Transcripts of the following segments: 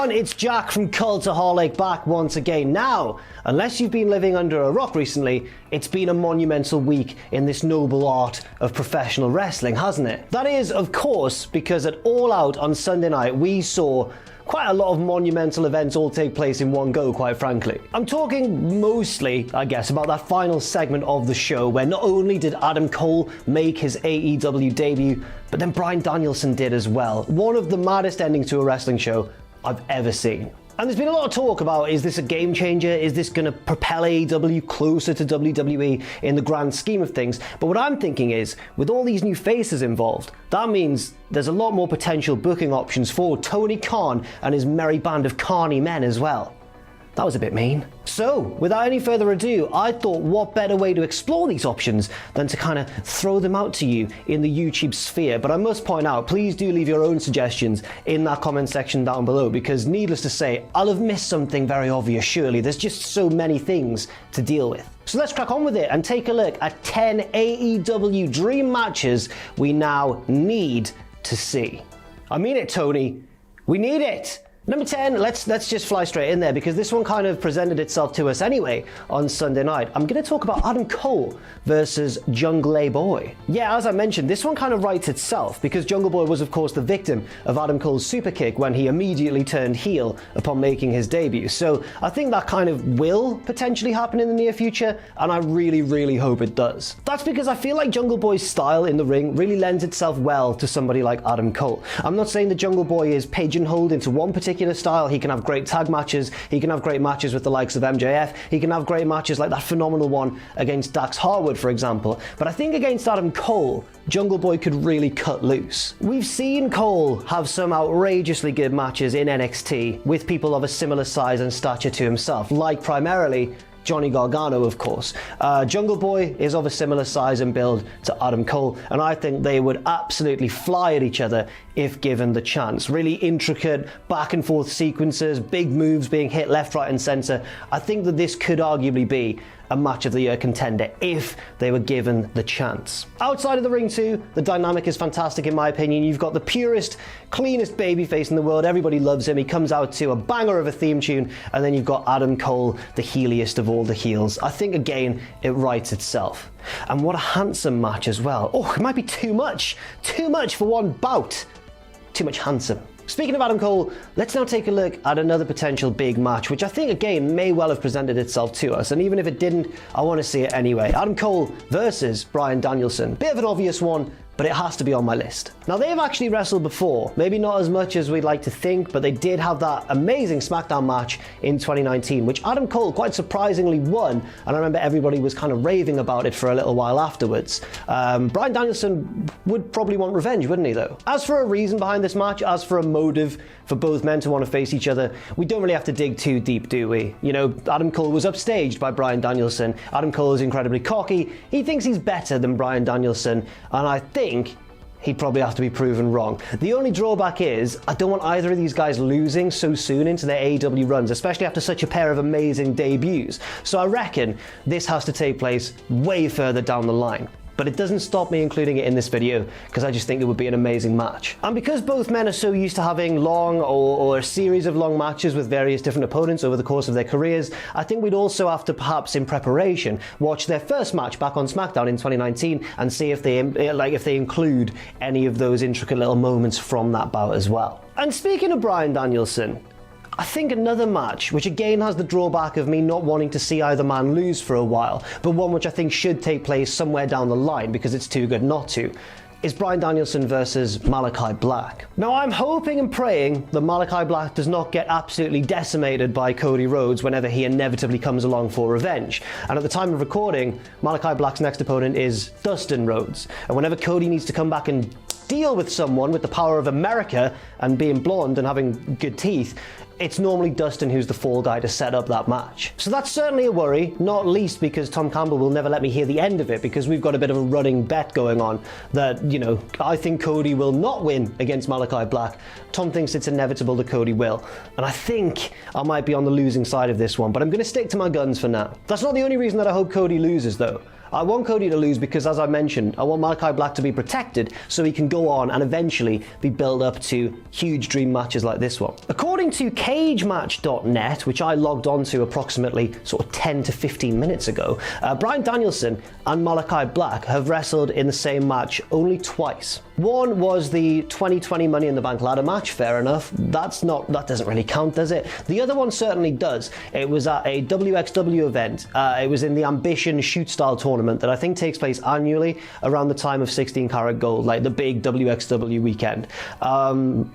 everyone, it's Jack from Cultaholic back once again. Now, unless you've been living under a rock recently, it's been a monumental week in this noble art of professional wrestling, hasn't it? That is, of course, because at All Out on Sunday night, we saw quite a lot of monumental events all take place in one go, quite frankly. I'm talking mostly, I guess, about that final segment of the show where not only did Adam Cole make his AEW debut, but then Bryan Danielson did as well. One of the maddest endings to a wrestling show I've ever seen. And there's been a lot of talk about, is this a game changer? Is this going to propel AEW closer to WWE in the grand scheme of things? But what I'm thinking is, with all these new faces involved, that means there's a lot more potential booking options for Tony Khan and his merry band of carny men as well. That was a bit mean. So, without any further ado, I thought what better way to explore these options than to kind of throw them out to you in the YouTube sphere. But I must point out, please do leave your own suggestions in that comment section down below, because needless to say, I'll have missed something very obvious surely. There's just so many things to deal with. So let's crack on with it and take a look at 10 AEW Dream Matches we now need to see. I mean it, Tony. We need it. Number 10, let's just fly straight in there, because this one kind of presented itself to us anyway on Sunday night. I'm going to talk about Adam Cole versus Jungle Boy. Yeah, as I mentioned, this one kind of writes itself, because Jungle Boy was of course the victim of Adam Cole's super kick when he immediately turned heel upon making his debut. So I think that kind of will potentially happen in the near future, and I really hope it does. That's because I feel like Jungle Boy's style in the ring really lends itself well to somebody like Adam Cole. I'm not saying that Jungle Boy is pigeonholed into one particular style. He can have great tag matches, he can have great matches with the likes of MJF, he can have great matches like that phenomenal one against Dax Harwood, for example. But I think against Adam Cole, Jungle Boy could really cut loose. We've seen Cole have some outrageously good matches in NXT with people of a similar size and stature to himself, like primarily Johnny Gargano, of course. Jungle Boy is of a similar size and build to Adam Cole, and I think they would absolutely fly at each other if given the chance. Really intricate back and forth sequences, big moves being hit left, right and center. I think that this could arguably be a match of the year contender if they were given the chance. Outside of the ring too, the dynamic is fantastic in my opinion. You've got the purest, cleanest babyface in the world. Everybody loves him. He comes out to a banger of a theme tune, and then you've got Adam Cole, the heeliest of all the heels. I think again, it writes itself. And what a handsome match as well. Oh, it might be too much for one bout. Too much handsome. Speaking of Adam Cole, let's now take a look at another potential big match, which I think again may well have presented itself to us, and even if it didn't, I want to see it anyway. Adam Cole versus Bryan Danielson. Bit of an obvious one, but it has to be on my list. Now, they've actually wrestled before, maybe not as much as we'd like to think, but they did have that amazing SmackDown match in 2019, which Adam Cole quite surprisingly won, and I remember everybody was kind of raving about it for a little while afterwards. Bryan Danielson would probably want revenge, wouldn't he, though? As for a reason behind this match, as for a motive for both men to want to face each other, we don't really have to dig too deep, do we? You know, Adam Cole was upstaged by Bryan Danielson. Adam Cole is incredibly cocky. He thinks he's better than Bryan Danielson, and I think he'd probably have to be proven wrong. The only drawback is, I don't want either of these guys losing so soon into their AEW runs, especially after such a pair of amazing debuts. So I reckon this has to take place way further down the line. But it doesn't stop me including it in this video, because I just think it would be an amazing match. And because both men are so used to having long or a series of long matches with various different opponents over the course of their careers, I think we'd also have to perhaps in preparation watch their first match back on SmackDown in 2019 and see if they include any of those intricate little moments from that bout as well. And speaking of Bryan Danielson, I think another match, which again has the drawback of me not wanting to see either man lose for a while, but one which I think should take place somewhere down the line because it's too good not to, is Bryan Danielson versus Malachi Black. Now, I'm hoping and praying that Malachi Black does not get absolutely decimated by Cody Rhodes whenever he inevitably comes along for revenge. And at the time of recording, Malachi Black's next opponent is Dustin Rhodes. And whenever Cody needs to come back and deal with someone with the power of America and being blonde and having good teeth, it's normally Dustin who's the fall guy to set up that match. So that's certainly a worry, not least because Tom Campbell will never let me hear the end of it, because we've got a bit of a running bet going on that, you know, I think Cody will not win against Malachi Black. Tom thinks it's inevitable that Cody will. And I think I might be on the losing side of this one, but I'm going to stick to my guns for now. That's not the only reason that I hope Cody loses, though. I want Cody to lose because, as I mentioned, I want Malachi Black to be protected so he can go on and eventually be built up to huge dream matches like this one. According to cagematch.net, which I logged onto approximately sort of 10 to 15 minutes ago, Bryan Danielson and Malachi Black have wrestled in the same match only twice. One was the 2020 Money in the Bank ladder match, fair enough. That doesn't really count, does it? The other one certainly does. It was at a WXW event. It was in the Ambition Shoot Style tournament that I think takes place annually around the time of 16 Karat Gold, like the big WXW weekend. Bryan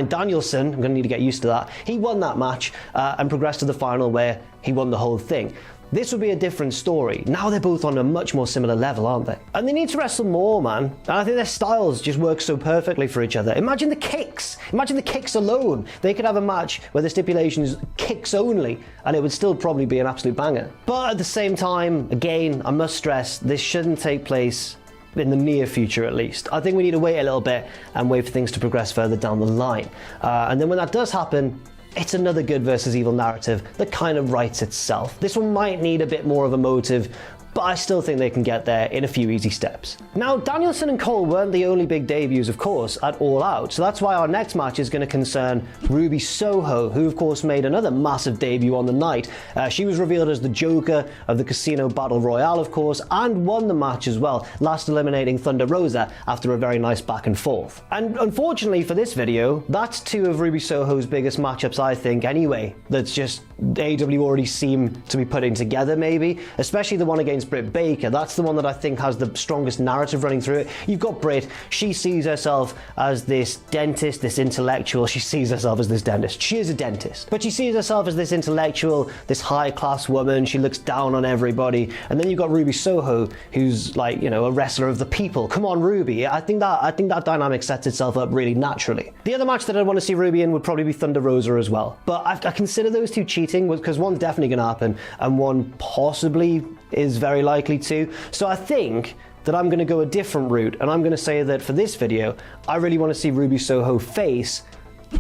Danielson, I'm going to need to get used to that, he won that match and progressed to the final where he won the whole thing. This would be a different story. Now they're both on a much more similar level, aren't they? And they need to wrestle more, man. And I think their styles just work so perfectly for each other. Imagine the kicks. Imagine the kicks alone. They could have a match where the stipulation is kicks only, and it would still probably be an absolute banger. But at the same time, again, I must stress, this shouldn't take place in the near future at least. I think we need to wait a little bit and wait for things to progress further down the line. And then when that does happen, it's another good versus evil narrative that kind of writes itself. This one might need a bit more of a motive, but I still think they can get there in a few easy steps. Now, Danielson and Cole weren't the only big debuts, of course, at All Out, so that's why our next match is going to concern Ruby Soho, who of course made another massive debut on the night. She was revealed as the Joker of the Casino Battle Royale, of course, and won the match as well, last eliminating Thunder Rosa after a very nice back and forth. And unfortunately for this video, that's two of Ruby Soho's biggest matchups, I think, anyway, that's just AEW already seem to be putting together, maybe, especially the one against Britt Baker. That's the one that I think has the strongest narrative running through it. You've got Britt, she sees herself as this dentist, this intellectual. She sees herself as this dentist. She is a dentist, but she sees herself as this intellectual, this high-class woman. She looks down on everybody. And then you've got Ruby Soho, who's like, you know, a wrestler of the people. Come on, Ruby. I think that dynamic sets itself up really naturally. The other match that I'd want to see Ruby in would probably be Thunder Rosa as well. But I consider those two cheating because one's definitely going to happen and one possibly is very likely to. So I think that I'm going to go a different route, and I'm going to say that for this video, I really want to see Ruby Soho face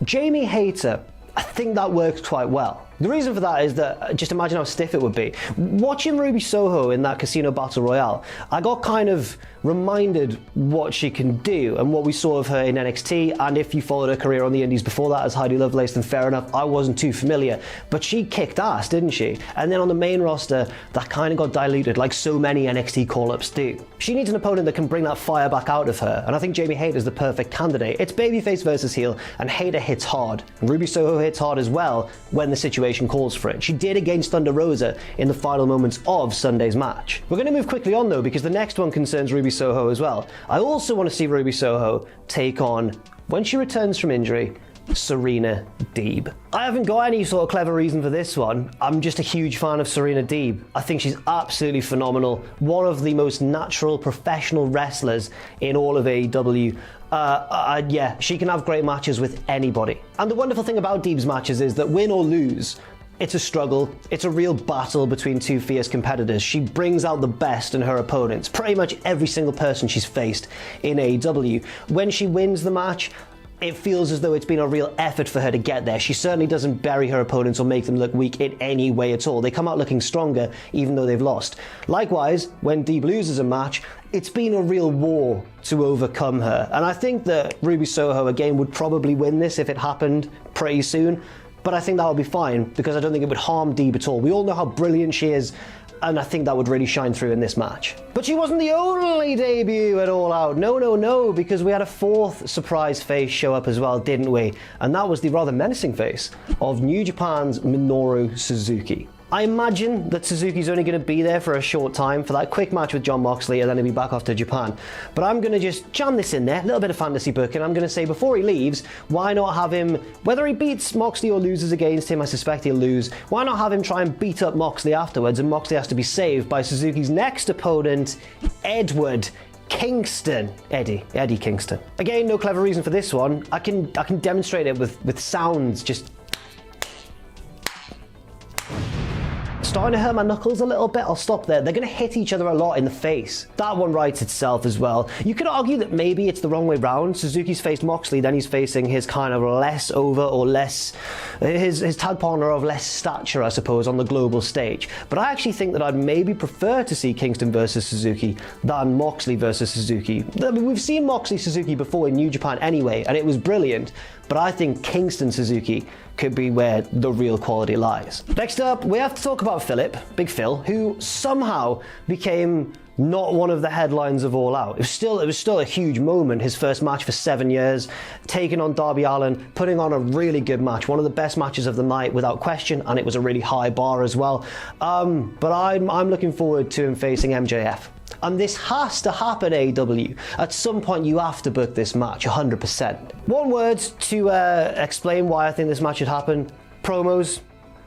Jamie Hayter. I think that works quite well. The reason for that is that, just imagine how stiff it would be. Watching Ruby Soho in that Casino Battle Royale, I got kind of reminded what she can do and what we saw of her in NXT, and if you followed her career on the indies before that as Heidi Lovelace, then fair enough, I wasn't too familiar. But she kicked ass, didn't she? And then on the main roster, that kind of got diluted like so many NXT call-ups do. She needs an opponent that can bring that fire back out of her, and I think Jamie Hayter is the perfect candidate. It's babyface versus heel, and Hayter hits hard. And Ruby Soho hits hard as well when the situation calls for it. She did against Thunder Rosa in the final moments of Sunday's match. We're going to move quickly on though, because the next one concerns Ruby Soho as well. I also want to see Ruby Soho take on, when she returns from injury, Serena Deeb. I haven't got any sort of clever reason for this one. I'm just a huge fan of Serena Deeb. I think she's absolutely phenomenal. One of the most natural professional wrestlers in all of AEW. Yeah, she can have great matches with anybody. And the wonderful thing about Deeb's matches is that win or lose, it's a struggle. It's a real battle between two fierce competitors. She brings out the best in her opponents, pretty much every single person she's faced in AEW. When she wins the match, it feels as though it's been a real effort for her to get there. She certainly doesn't bury her opponents or make them look weak in any way at all. They come out looking stronger even though they've lost. Likewise, when Deeb loses a match, it's been a real war to overcome her. And I think that Ruby Soho, again, would probably win this if it happened pretty soon. But I think that would be fine because I don't think it would harm Deeb at all. We all know how brilliant she is, and I think that would really shine through in this match. But she wasn't the only debut at All Out. No, because we had a fourth surprise face show up as well, didn't we? And that was the rather menacing face of New Japan's Minoru Suzuki. I imagine that Suzuki's only going to be there for a short time for that quick match with Jon Moxley, and then he'll be back off to Japan. But I'm going to just jam this in there, a little bit of fantasy booking. I'm going to say before he leaves, why not have him, whether he beats Moxley or loses against him, I suspect he'll lose, why not have him try and beat up Moxley afterwards, and Moxley has to be saved by Suzuki's next opponent, Edward Kingston. Eddie Kingston. Again, no clever reason for this one. I can demonstrate it with sounds, just starting to hurt my knuckles a little bit. I'll stop there. They're going to hit each other a lot in the face. That one writes itself as well. You could argue that maybe it's the wrong way round. Suzuki's faced Moxley, then he's facing his kind of less over or less, his tag partner of less stature, I suppose, on the global stage. But I actually think that I'd maybe prefer to see Kingston versus Suzuki than Moxley versus Suzuki. I mean, we've seen Moxley Suzuki before in New Japan anyway, and it was brilliant. But I think Kingston Suzuki could be where the real quality lies. Next up, we have to talk about Philip, Big Phil, who somehow became not one of the headlines of All Out. It was still a huge moment. His first match for 7 years, taking on Darby Allin, putting on a really good match, one of the best matches of the night without question, and it was a really high bar as well. But I'm looking forward to him facing MJF. And this has to happen, AEW. At some point, you have to book this match, 100%. One word to explain why I think this match should happen. Promos.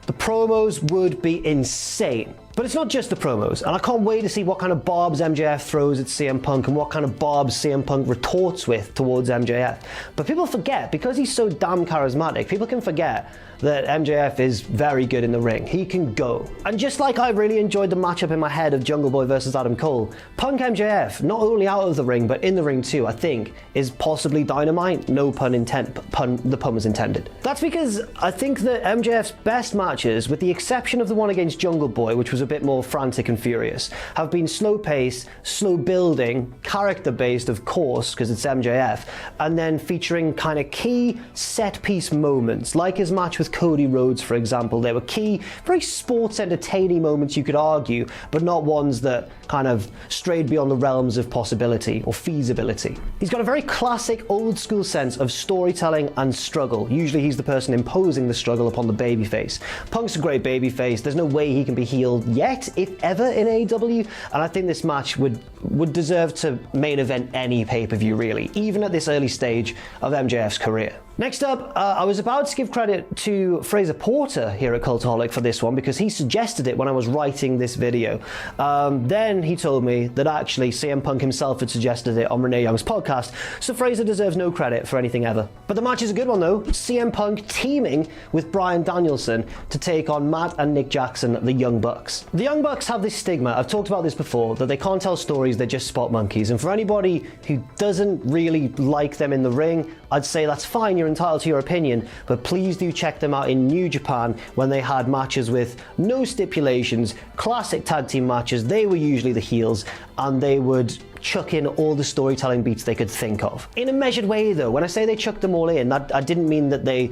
The promos would be insane. But it's not just the promos, and I can't wait to see what kind of barbs MJF throws at CM Punk and what kind of barbs CM Punk retorts with towards MJF. But people forget, because he's so damn charismatic, people can forget that MJF is very good in the ring. He can go. And just like I really enjoyed the matchup in my head of Jungle Boy versus Adam Cole, Punk MJF, not only out of the ring, but in the ring too, I think, is possibly dynamite. No pun intended. The pun was intended. That's because I think that MJF's best matches, with the exception of the one against Jungle Boy, which was a bit more frantic and furious, have been slow paced, slow building, character based of course, because it's MJF, and then featuring kind of key set piece moments, like his match with Cody Rhodes, for example. They were key, very sports entertaining moments, you could argue, but not ones that kind of strayed beyond the realms of possibility or feasibility. He's got a very classic old school sense of storytelling and struggle. Usually he's the person imposing the struggle upon the babyface. Punk's a great babyface. There's no way he can be healed yet, if ever, in AEW, and I think this match would deserve to main event any pay-per-view, really, even at this early stage of MJF's career. Next up, I was about to give credit to Fraser Porter here at Cultaholic for this one because he suggested it when I was writing this video. Then he told me that actually CM Punk himself had suggested it on Renee Young's podcast, so Fraser deserves no credit for anything ever. But the match is a good one though. CM Punk teaming with Bryan Danielson to take on Matt and Nick Jackson, the Young Bucks. The Young Bucks have this stigma, I've talked about this before, that they can't tell stories, they're just spot monkeys. And for anybody who doesn't really like them in the ring, I'd say that's fine, you're entitled to your opinion, but please do check them out in New Japan when they had matches with no stipulations, classic tag team matches. They were usually the heels and they would chuck in all the storytelling beats they could think of. In a measured way though, when I say they chucked them all in, I didn't mean that they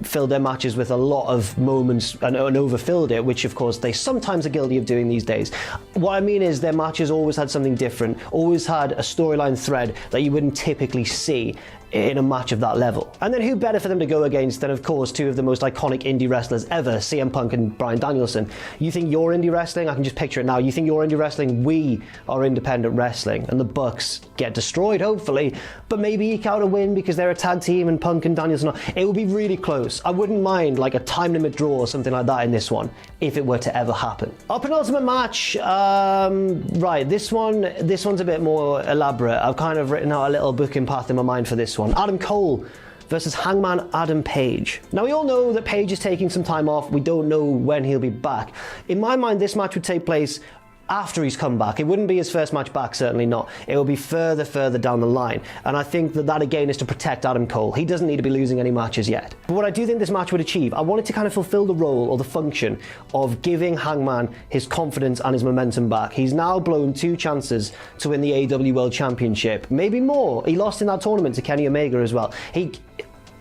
filled their matches with a lot of moments and overfilled it, which of course they sometimes are guilty of doing these days. What I mean is their matches always had something different, always had a storyline thread that you wouldn't typically see in a match of that level. And then who better for them to go against than, of course, two of the most iconic indie wrestlers ever, CM Punk and Bryan Danielson. You think you're indie wrestling? I can just picture it now. You think you're indie wrestling? We are independent wrestling. And the Bucks get destroyed, hopefully, but maybe eke out a win because they're a tag team and Punk and Danielson are. It will be really close. I wouldn't mind like a time limit draw or something like that in this one, if it were to ever happen. Our penultimate match, right, this one's a bit more elaborate. I've kind of written out a little booking path in my mind for this one. Adam Cole versus Hangman Adam Page. Now we all know that Page is taking some time off. We don't know when he'll be back. In my mind, this match would take place after he's come back. It wouldn't be his first match back, certainly not. It will be further down the line. And I think that again is to protect Adam Cole. He doesn't need to be losing any matches yet. But what I do think this match would achieve, I want it to kind of fulfill the role or the function of giving Hangman his confidence and his momentum back. He's now blown 2 chances to win the AEW World Championship. Maybe more. He lost in that tournament to Kenny Omega as well.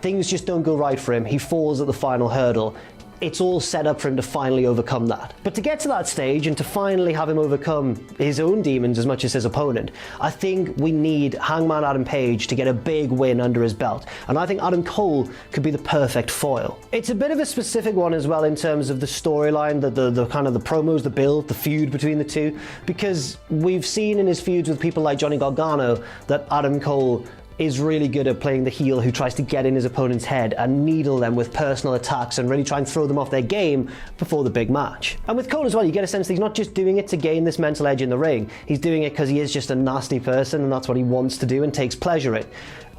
Things just don't go right for him. He falls at the final hurdle. It's all set up for him to finally overcome that. But to get to that stage and to finally have him overcome his own demons as much as his opponent, I think we need Hangman Adam Page to get a big win under his belt. And I think Adam Cole could be the perfect foil. It's a bit of a specific one as well in terms of the storyline, the kind of the promos, the build, the feud between the two, because we've seen in his feuds with people like Johnny Gargano that Adam Cole is really good at playing the heel who tries to get in his opponent's head and needle them with personal attacks and really try and throw them off their game before the big match. And with Cole as well, you get a sense that he's not just doing it to gain this mental edge in the ring, he's doing it because he is just a nasty person and that's what he wants to do and takes pleasure in.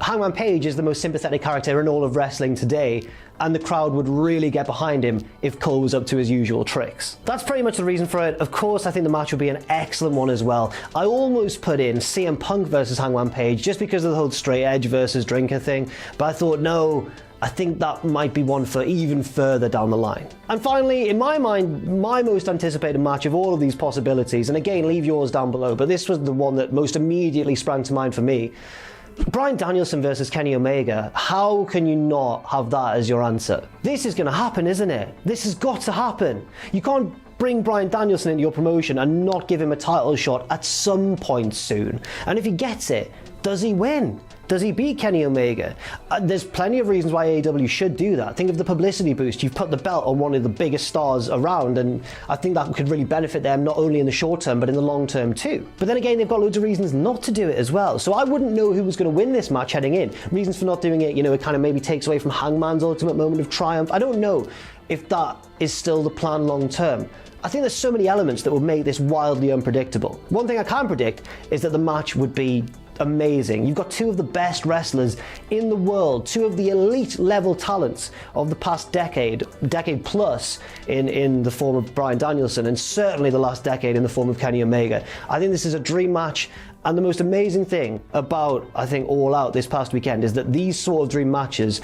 Hangman Page is the most sympathetic character in all of wrestling today, and the crowd would really get behind him if Cole was up to his usual tricks. That's pretty much the reason for it. Of course, I think the match would be an excellent one as well. I almost put in CM Punk versus Hangman Page just because of the whole straight edge versus drinker thing, but I thought, no, I think that might be one for even further down the line. And finally, in my mind, my most anticipated match of all of these possibilities, and again, leave yours down below, but this was the one that most immediately sprang to mind for me. Bryan Danielson versus Kenny Omega. How can you not have that as your answer? This is going to happen, isn't it? This has got to happen. You can't bring Bryan Danielson into your promotion and not give him a title shot at some point soon. And if he gets it, does he win? Does he beat Kenny Omega? There's plenty of reasons why AEW should do that. Think of the publicity boost. You've put the belt on one of the biggest stars around, and I think that could really benefit them not only in the short term, but in the long term too. But then again, they've got loads of reasons not to do it as well. So I wouldn't know who was going to win this match heading in. Reasons for not doing it, you know, it kind of maybe takes away from Hangman's ultimate moment of triumph. I don't know if that is still the plan long term. I think there's so many elements that would make this wildly unpredictable. One thing I can predict is that the match would be amazing. You've got two of the best wrestlers in the world, two of the elite level talents of the past decade plus in the form of Bryan Danielson, and certainly the last decade in the form of Kenny Omega. I think this is a dream match, and the most amazing thing about, I think, All Out this past weekend is that these sort of dream matches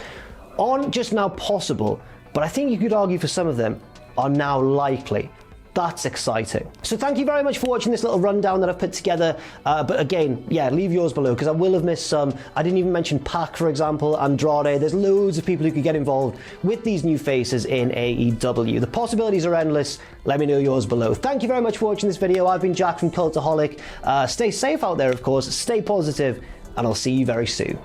aren't just now possible, but I think you could argue for some of them are now likely. That's exciting. So thank you very much for watching this little rundown that I've put together. But again, yeah, leave yours below because I will have missed some. I didn't even mention Pac, for example, Andrade. There's loads of people who could get involved with these new faces in AEW. The possibilities are endless. Let me know yours below. Thank you very much for watching this video. I've been Jack from Cultaholic. Stay safe out there, of course. Stay positive, and I'll see you very soon.